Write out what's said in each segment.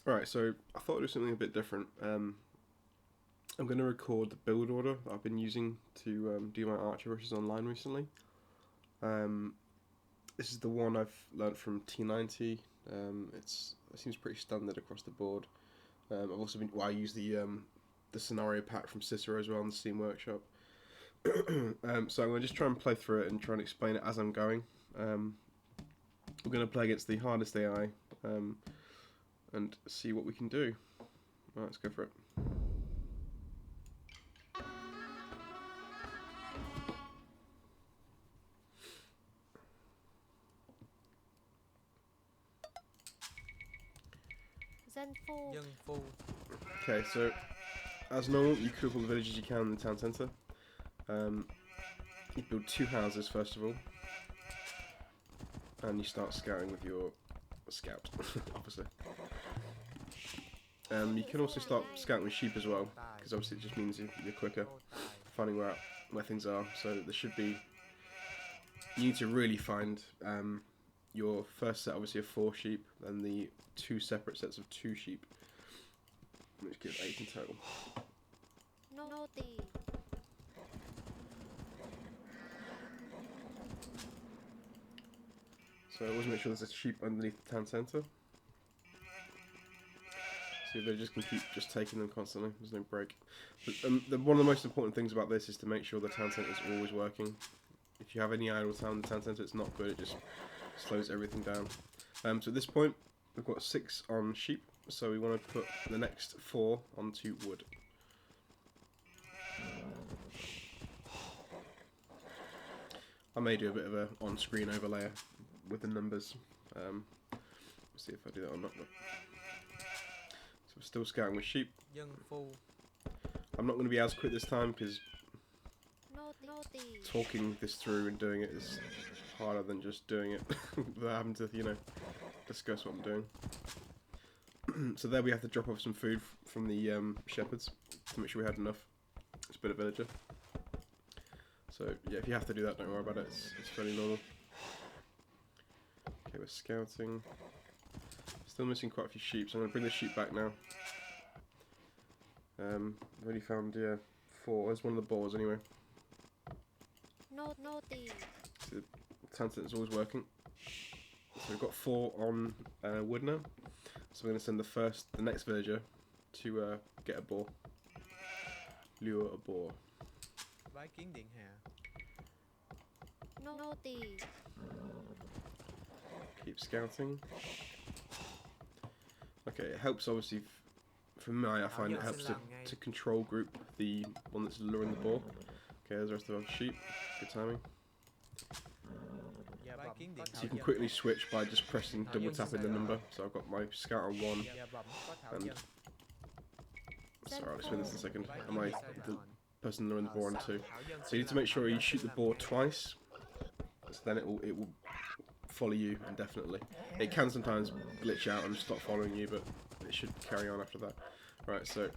Alright, so I thought I'd do something a bit different. I'm going to record the build order that I've been using to do my archer rushes online recently. This is the one I've learnt from T90. It seems pretty standard across the board. I've also been, well, I use the scenario pack from Cicero as well in the Steam Workshop. So I'm going to just try and play through it and try and explain it as I'm going. We're going to play against the hardest AI and see what we can do. Right, let's go for it. Okay, so as normal, you cook all the villages you can in the town centre. You build 2 houses first of all, and you start scouting with your scout, obviously. You can also start scouting with sheep as well, because obviously it just means you're quicker finding where things are. So there should be. You need to really find your first set, obviously, of 4 sheep, then the 2 separate sets of 2 sheep, which give 8 in total. So always make sure there's a sheep underneath the town centre. So they just can keep just taking them constantly. There's no break. But, one of the most important things about this is to make sure the town centre is always working. If you have any idle time in the town centre, it's not good. It just slows everything down. So at this point, we've got 6 on sheep. So we want to put the next 4 onto wood. I may do a bit of a on-screen overlay with the numbers. See if I do that or not. So we're still scouting with sheep. I'm not going to be as quick this time because talking this through and doing it is harder than just doing it without having to, discuss what I'm doing. So there we have to drop off some food from the shepherds to make sure we had enough. It's a bit of villager. So yeah, if you have to do that, don't worry about it. It's fairly normal. Okay, we're scouting. Still missing quite a few sheep, so I'm going to bring the sheep back now. I've only found 4. There's one of the boars anyway. So the town centre is always working. So we've got 4 on wood now. So we're going to send the next villager to get a boar. Lure a boar. Keep scouting. Okay, it helps obviously. For me, I find it helps to control group the one that's luring the boar. Okay, there's the rest of our sheep. Good timing. So you can quickly switch by just pressing double tapping the number. So I've got my scout on 1 and sorry, I'll explain this in a second. And the person luring the boar on 2. So you need to make sure you shoot the boar twice. So then it will follow you indefinitely. It can sometimes glitch out and stop following you, but it should carry on after that. Right, so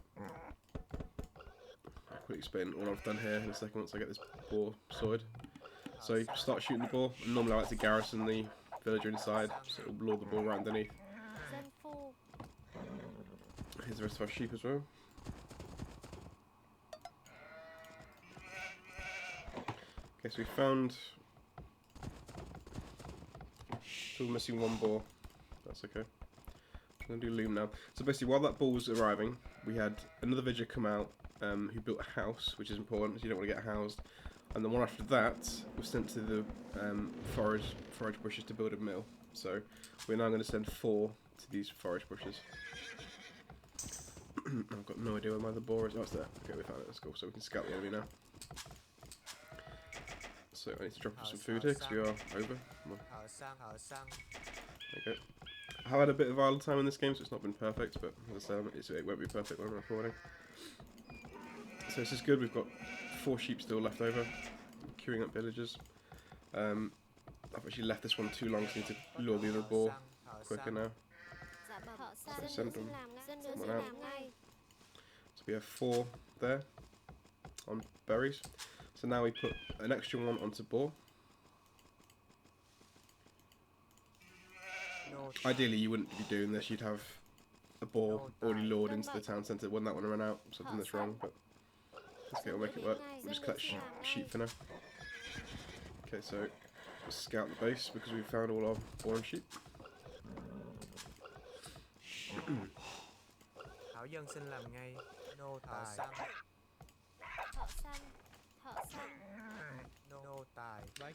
I'll quickly explain all I've done here in a second once I get this boar sorted. So you start shooting the boar, and normally I like to garrison the villager inside, so it'll lure the boar right underneath. Here's the rest of our sheep as well. Okay, so we found. Still missing 1 boar. That's okay. I'm going to do Loom now. So basically, while that boar was arriving, we had another villager come out who built a house, which is important because you don't want to get housed. And the one after that was sent to the forage bushes to build a mill. So we're now going to send 4 to these forage bushes. I've got no idea where my other boar is. Oh, it's there. Okay, we found it. That's cool. So we can scout the enemy now. So I need to drop off some food here because we are over. Come on. Okay. I have had a bit of idle time in this game, so it's not been perfect, but as I say, it won't be perfect when I'm recording. So this is good. We've got 4 sheep still left over, queuing up villagers. I've actually left this one too long, so I need to lure the other boar quicker now. So send them one out. So we have 4 there on berries. So now we put an extra one onto boar. Ideally, you wouldn't be doing this. You'd have a boar already lured into the town centre when that one ran out, so I've done this wrong, but okay, we'll make it work. We'll just collect sheep for now. Okay, so let's scout the base because we've found all our boar and sheep.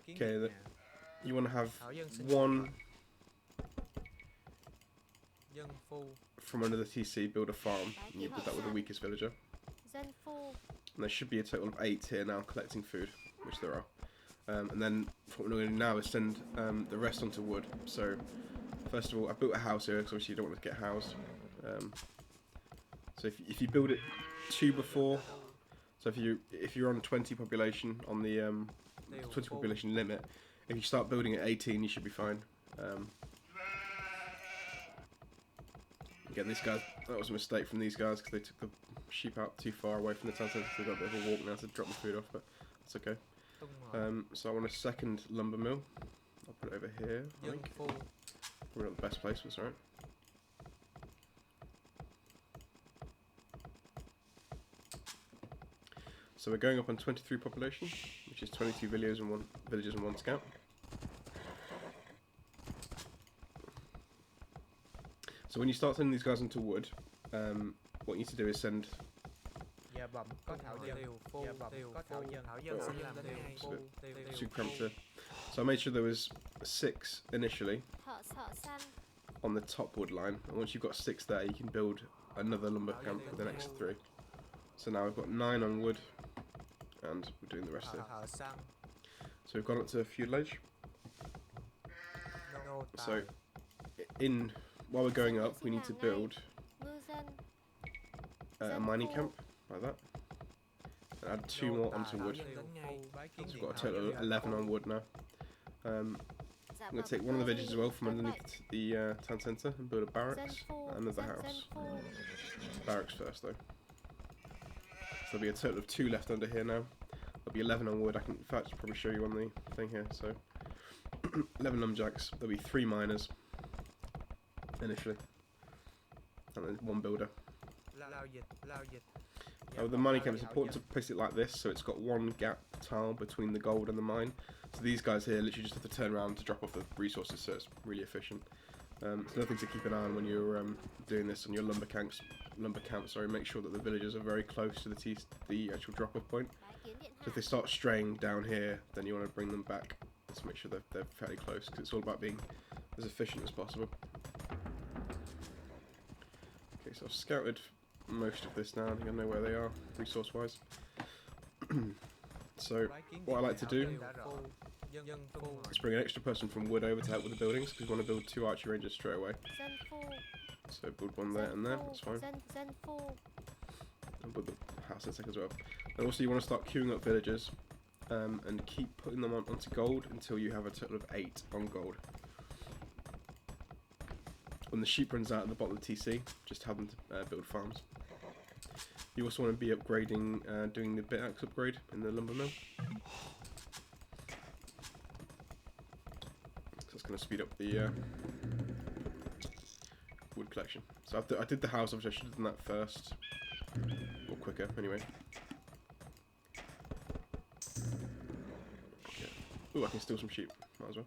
Okay, you want to have one from under the TC, build a farm, and you put that with the weakest villager. And there should be a total of 8 here now collecting food, which there are. And then what we're going to do now is send the rest onto wood. So first of all, I built a house here because obviously you don't want to get housed. So if you build it 2 before, so if you're on 20 population on the 20 population limit, if you start building at 18, you should be fine. Again, these guys, that was a mistake from these guys because they took the sheep out too far away from the town centre, so they've got a bit of a walk now to drop the food off, but that's okay. So I want a second lumber mill. I'll put it over here, I think. Probably not the best place, but it's alright. So we're going up on 23 population, which is 22 villagers and 1 scout. So when you start sending these guys into wood, what you need to do is send... Too cramped here. So I made sure there was 6 initially on the top wood line, and once you've got 6 there, you can build another lumber camp for the next 3. So now we've got 9 on wood, and we're doing the rest here. So we've gone up to Feudal Age. So while we're going up, we need to build a mining camp, like that. And add 2 more onto wood. So we've got a total of 11 on wood now. I'm going to take one of the villages as well from underneath the town centre and build a barracks and another house. Barracks first though. So there'll be a total of 2 left under here now. There'll be 11 on wood. I can in fact probably show you on the thing here. So 11 lumberjacks. There'll be 3 miners initially, and then 1 builder. The mining camp is important to place it like this, so it's got 1 gap tile between the gold and the mine. So these guys here literally just have to turn around to drop off the resources, so it's really efficient. It's another thing to keep an eye on when you're doing this on your lumber camps. Make sure that the villagers are very close to the actual drop-off point. So if they start straying down here, then you want to bring them back to make sure they're fairly close, because it's all about being as efficient as possible. Okay, so I've scouted most of this now. I think I know where they are, resource-wise. So what I like to do is bring an extra person from wood over to help with the buildings, because we want to build 2 archery ranges straight away. So build 1 there and there, that's fine. And build the house in a second as well. And also you want to start queuing up villagers and keep putting them onto gold until you have a total of 8 on gold. When the sheep runs out at the bottom of the TC, just have them to build farms. You also want to be upgrading, doing the bit axe upgrade in the lumber mill. So it's going to speed up the wood collection. So I did the house, obviously I should have done that first, or quicker anyway. Okay. Ooh, I can steal some sheep, might as well.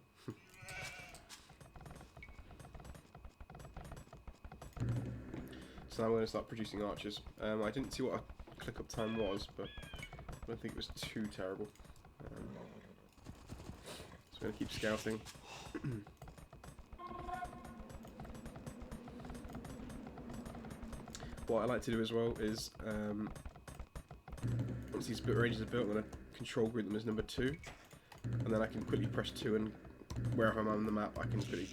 So now we're going to start producing archers. I didn't see what our click-up time was, but I don't think it was too terrible. So we're going to keep scouting. What I like to do as well is, once these ranges are built, I'm going to control group them as number 2, and then I can quickly press 2, and wherever I'm on the map, I can quickly,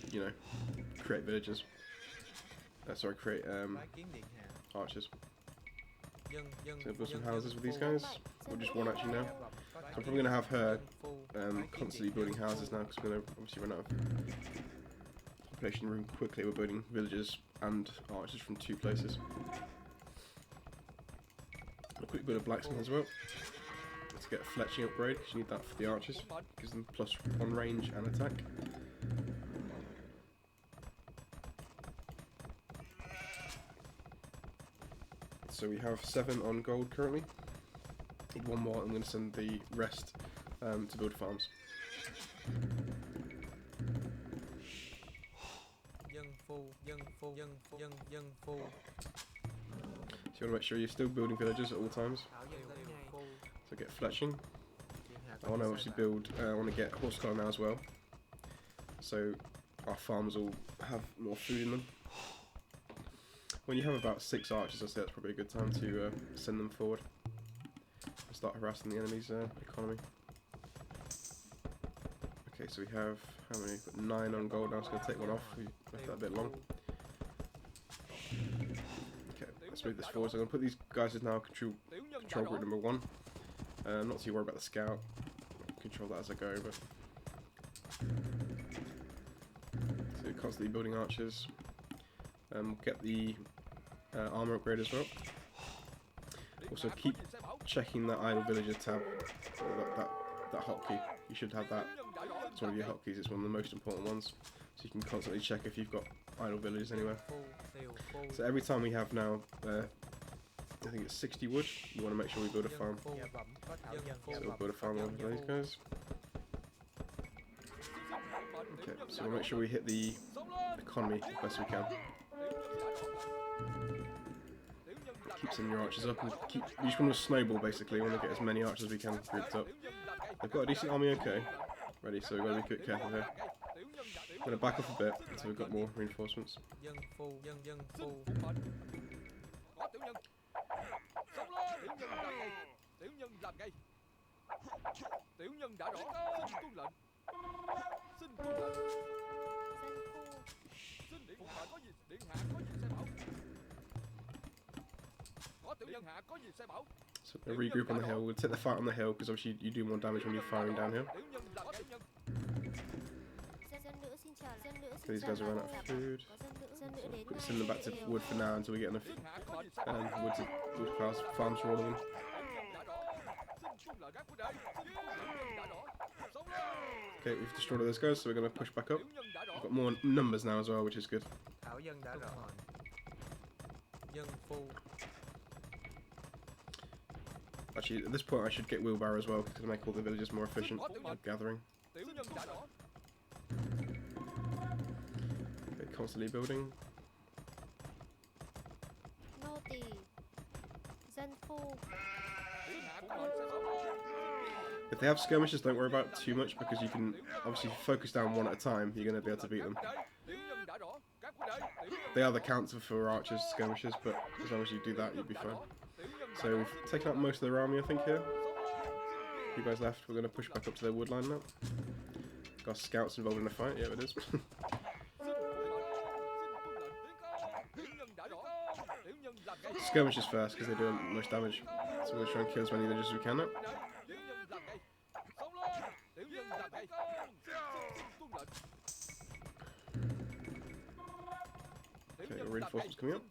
create villages. Create archers. So build some houses with these guys, or just 1 actually now. So I'm probably going to have her constantly building houses now, because we're going to obviously run out of population room quickly. We're building villages and archers from 2 places. A quick bit of blacksmith as well. Let's get a fletching upgrade, because you need that for the archers. Gives them +1 range and attack. So we have 7 on gold currently. Need 1 more. I'm going to send the rest to build farms. So you want to make sure you're still building villages at all times. So get fletching. I want to obviously build, I want to get horse collar now as well. So our farms will have more food in them. When you have about 6 archers, I'd say that's probably a good time to send them forward and start harassing the enemy's economy. Okay, so we have, how many? We've got 9 on gold now, so I'm going to take one off. We left that a bit long. Okay, let's move this forward. So I'm going to put these guys as now control group number 1. Not too worried about the scout. I'll control that as I go over. So constantly building archers. Get the armor upgrade as well. Also keep checking that idle villager tab, that hotkey. You should have that. It's one of your hotkeys. It's one of the most important ones. So you can constantly check if you've got idle villagers anywhere. So every time we have now, I think it's 60 wood. You want to make sure we build a farm. So we'll build a farm over those guys. Okay, so we'll make sure we hit the economy as best we can. Keep sending your archers up and you just want to snowball basically. You want to get as many archers as we can grouped up. They've got a decent army, okay. Ready, so we've got to be quick, careful here. I'm going to back off a bit until we've got more reinforcements. So we'll regroup on the hill. We'll take the fight on the hill because obviously you do more damage when you're firing downhill. These guys are running out of food. So send them back to wood for now until we get enough wood farms for all of them. Okay, we've destroyed all those guys, so we're going to push back up. We've got more numbers now as well, which is good. Actually, at this point I should get wheelbarrow as well, to make all the villages more efficient at gathering. Okay, constantly building. If they have skirmishes, don't worry about it too much because you can obviously focus down one at a time. You're going to be able to beat them. They are the counter for archers skirmishes, but as long as you do that, you'll be fine. So we've taken out most of their army, I think, here. You guys left. We're going to push back up to their wood line now. Got scouts involved in the fight. Yeah, it is. Skirmishes first because they do the most damage. So we'll try and kill as many villagers as we can now. Okay, reinforcements coming up.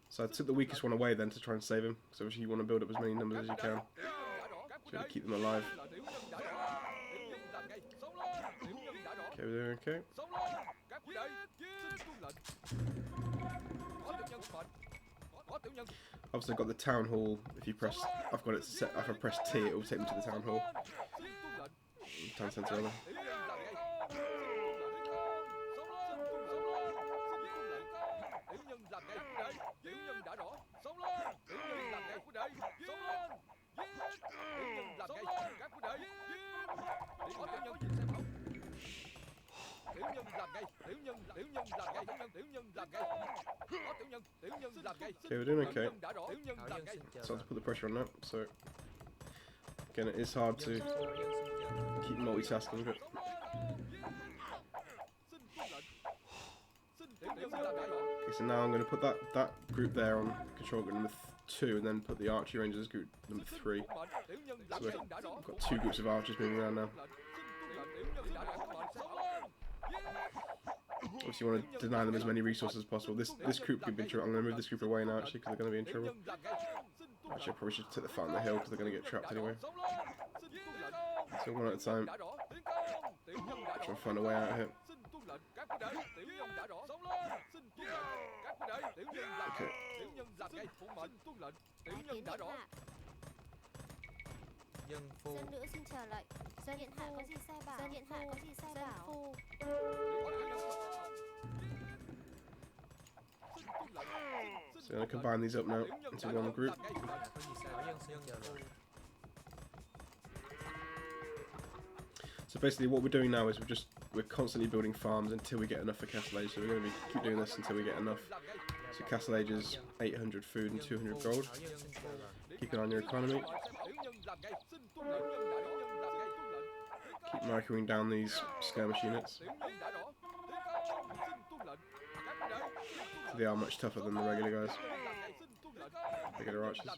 So I took the weakest one away then to try and save him. So obviously you want to build up as many numbers as you can. Try to keep them alive. Okay, we're doing okay. Obviously I've got the town hall. If you press, I've got it set. If I press T, it will take me to the town hall. Town centre, rather. Okay, we're doing okay. So I have to put the pressure on that. So again, it is hard to keep multitasking, but okay. So now I'm going to put that group there on control group number 2, and then put the archery rangers group number 3. So we've got 2 groups of archers moving around now. Obviously, you want to deny them as many resources as possible. This group could be in trouble. I'm going to move this group away now, actually, because they're going to be in trouble. Actually, I probably should take the fight on the hill, because they're going to get trapped anyway. So one at a time. Try and find a way out of here. Dân phu. Dân nữ xin chờ lệnh. Dân điện hạ có gì sai bảo? Dân điện hạ có gì sai bảo? So I'm going to combine these up now into one group. So basically what we're doing now is we're constantly building farms until we get enough for Castle Age. So we're going to keep doing this until we get enough. So Castle Age is 800 food and 200 gold. Keep an eye on your economy. Keep microing down these skirmish units. They are much tougher than the regular guys. Regular archers.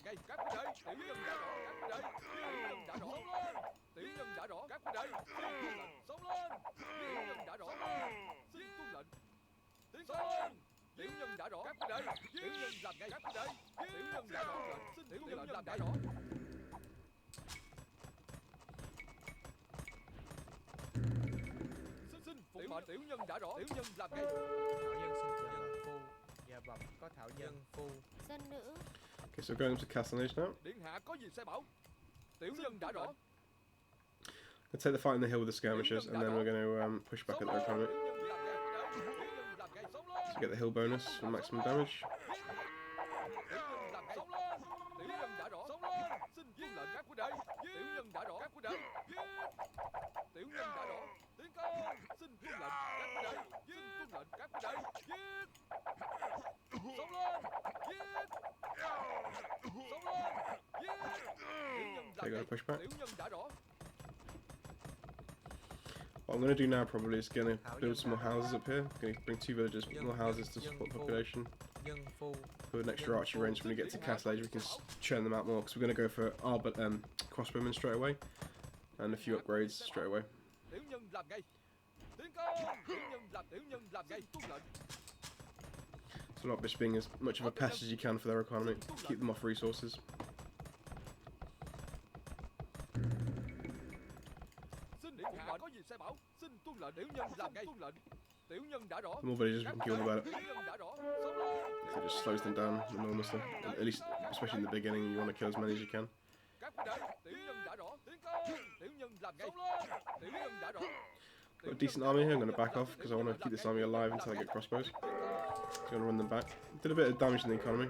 Okay, so going up to Castle Age now. Let's take the fight in the hill with the skirmishers, and then we're going to push back at their economy. So get the hill bonus for maximum damage. Okay, going to push back. What I'm going to do now probably is going to build some more houses up here. Going to bring 2 villages, more houses to support the population. Put an extra archery range when we get to Castle Age. We can churn them out more because we're going to go for crossbowmen straight away and a few upgrades straight away. So not just being as much of a pest as you can for their economy. Keep them off resources. The more villagers we can kill, the better. It just slows them down enormously. At least, especially in the beginning, you want to kill as many as you can. Got a decent army here. I'm going to back off because I want to keep this army alive until I get crossbows. So I'm going to run them back. Did a bit of damage in the economy.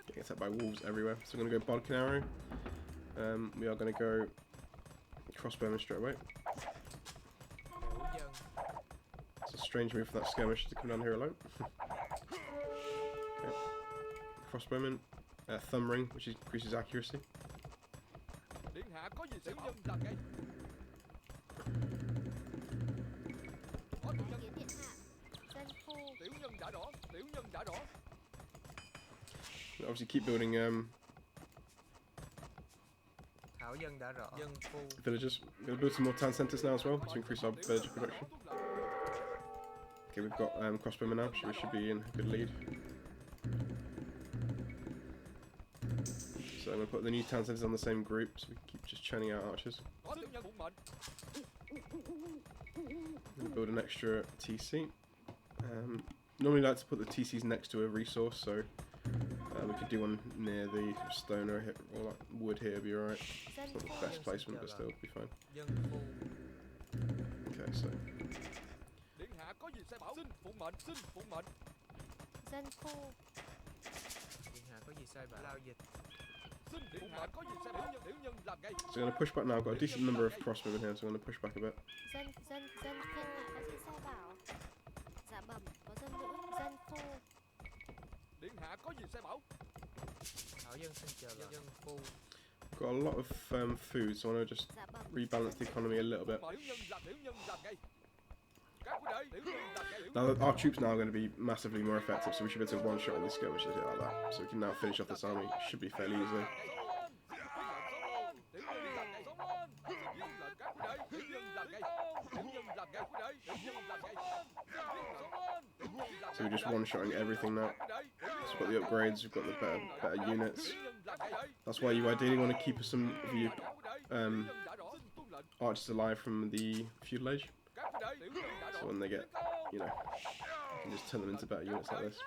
Getting attacked by wolves everywhere. So I'm going to go bodkin arrow. We are going to go crossbowman straight away. It's a strange move for that skirmisher to come down here alone. Okay. Crossbowman, thumb ring, which increases accuracy. Obviously keep building villagers. We're going to build some more town centres now as well to increase our villager production. Okay, we've got crossbowmen now, so we should be in a good lead. So I'm going to put the new town centres on the same group so we can keep just churning out archers. I'm going to build an extra TC. Normally like to put the TCs next to a resource, so we could do one near the stone or like wood here, be alright. It's not the best placement, but still be fine. Okay, so. So I'm going to push back now. I've got a decent number of crossbowmen here, so I'm going to push back a bit. I've got a lot of food, so I want to just rebalance the economy a little bit. Now our troops now are going to be massively more effective, so we should be able to one-shot all these skirmishes like that. So we can now finish off this army. Should be fairly easily. So we're just one-shotting everything now. So we've got the upgrades, we've got the better units. That's why you ideally want to keep some of your archers alive from the Feudal Age. So when they get, you know, you can just turn them into better units like this.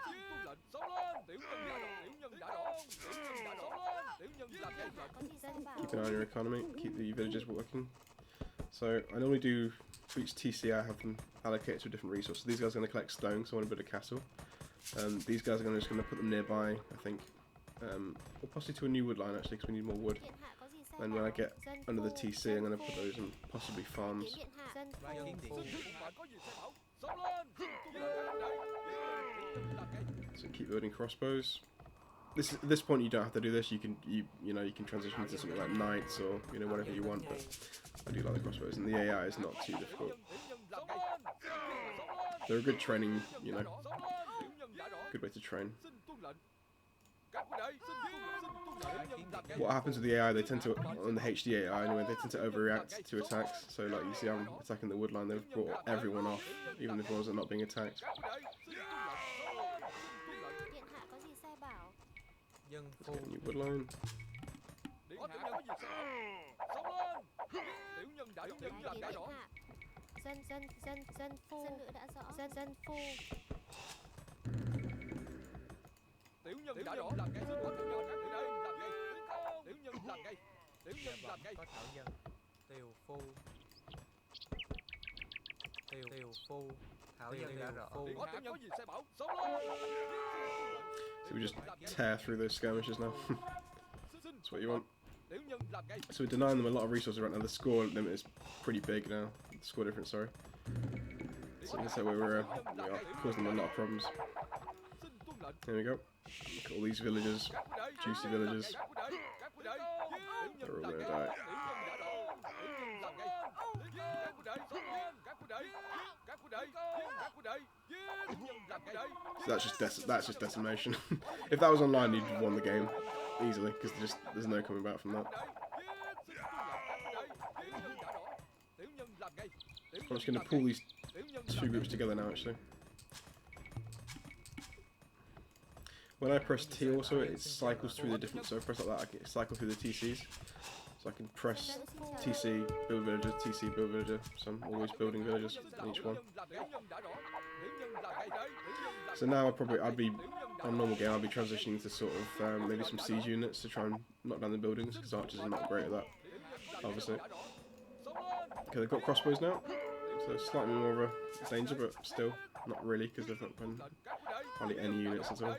Keep an eye on your economy, keep the villagers working. So I normally do, for each TC I have them allocated to a different resource. So these guys are going to collect stone, so I want to build a castle. These guys are just going to put them nearby, I think, or possibly to a new wood line actually, because we need more wood. And when I get under the TC, I'm going to put those in possibly farms. So keep building crossbows. At this point you don't have to do this. You can transition into something like knights or whatever you want. But I do like the crossbows, and the AI is not too difficult. They're a good training, good way to train. What happens with the AI? They tend to, on the HD AI anyway, they tend to overreact to attacks. So like you see, I'm attacking the wood line. They've brought everyone off, even if ones are not being attacked. Let's get a new wood line. So we just tear through those skirmishes now. That's what you want. So we're denying them a lot of resources right now. The score limit is pretty big now. The score difference, sorry. So you can say we are causing them a lot of problems. There we go. Look at all these villagers, juicy villagers. They're all gonna die. So that's just decimation. If that was online, you'd have won the game easily, because there's no coming back from that. I'm just going to pull these two groups together now, actually. When I press T also, it cycles through the different, so if I press like that, I can cycle through the TCs. So I can press TC, build villager, TC, build villager, so I'm always building villagers in each one. So now I'd be, on normal game, I'd be transitioning to sort of maybe some siege units to try and knock down the buildings, because archers are not great at that, obviously. Okay, they've got crossbows now, so slightly more of a danger, but still, not really, because they've not been hardly any units at all.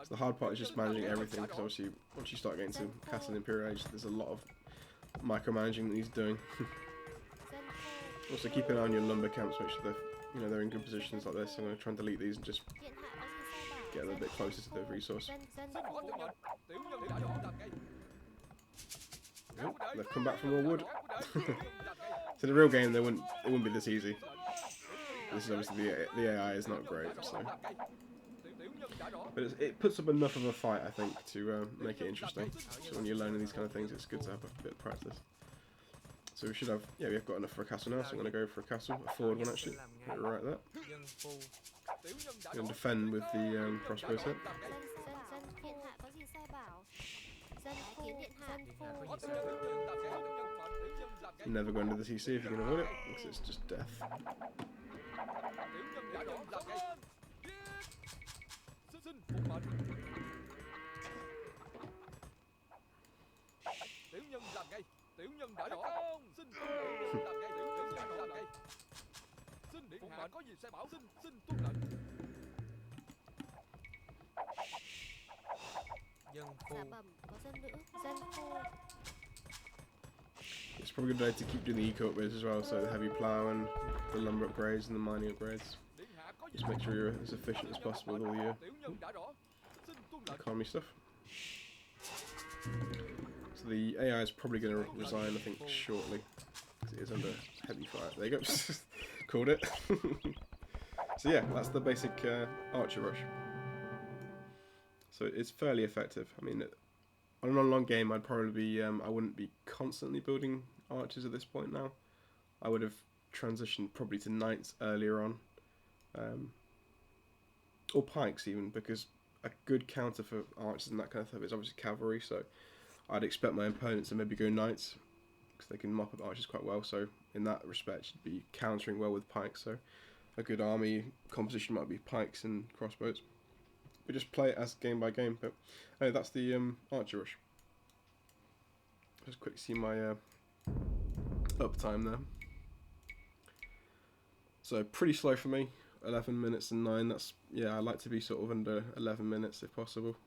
So the hard part is just managing everything, because obviously once you start getting to Castle Imperial Age, there's a lot of micromanaging that he's doing. Also keep an eye on your lumber camps, make sure they're in good positions like this. I'm going to try and delete these and just get them a bit closer to the resource. Oh, they've come back from more wood. So the real game, it wouldn't be this easy. This is obviously the AI is not great, so. But it puts up enough of a fight, I think, to make it interesting. So when you're learning these kind of things, it's good to have a bit of practice. So we should have, we've got enough for a castle now, so I'm going to go for a castle, a forward one actually, put it right there. I'm going to defend with the crossbow set. Never go into the TC if you can avoid it, because it's just death. It's probably a good day to keep doing the eco upgrades as well, so the heavy plough and the lumber upgrades and the mining upgrades. Just make sure you're as efficient as possible with all your economy stuff. So the AI is probably going to resign, I think, shortly, because it is under heavy fire. There you go. Called it. So yeah, that's the basic archer rush. So it's fairly effective. I mean, on an long game, I'd probably be I wouldn't be constantly building archers at this point now. I would have transitioned probably to knights earlier on, or pikes even, because a good counter for archers and that kind of stuff is obviously cavalry. So I'd expect my opponents to maybe go knights because they can mop up archers quite well. So in that respect, you'd be countering well with pikes. So a good army composition might be pikes and crossbows. We just play it as game by game. But oh, that's the archer rush. Just quick see my uptime there. So pretty slow for me. 11 minutes and 9. That's, yeah, I like to be sort of under 11 minutes if possible.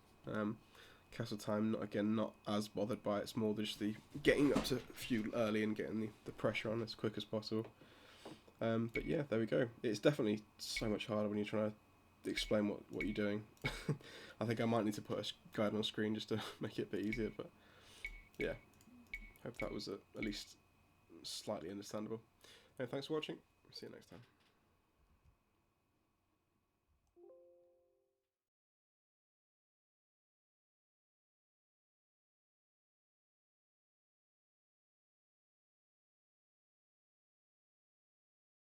Castle time, not as bothered by it. It's more just the getting up to feudal early and getting the pressure on as quick as possible. But yeah, there we go. It's definitely so much harder when you're trying to explain what you're doing. I think I might need to put a guide on the screen just to make it a bit easier, but yeah, hope that was at least slightly understandable. Thanks for watching. See you next time.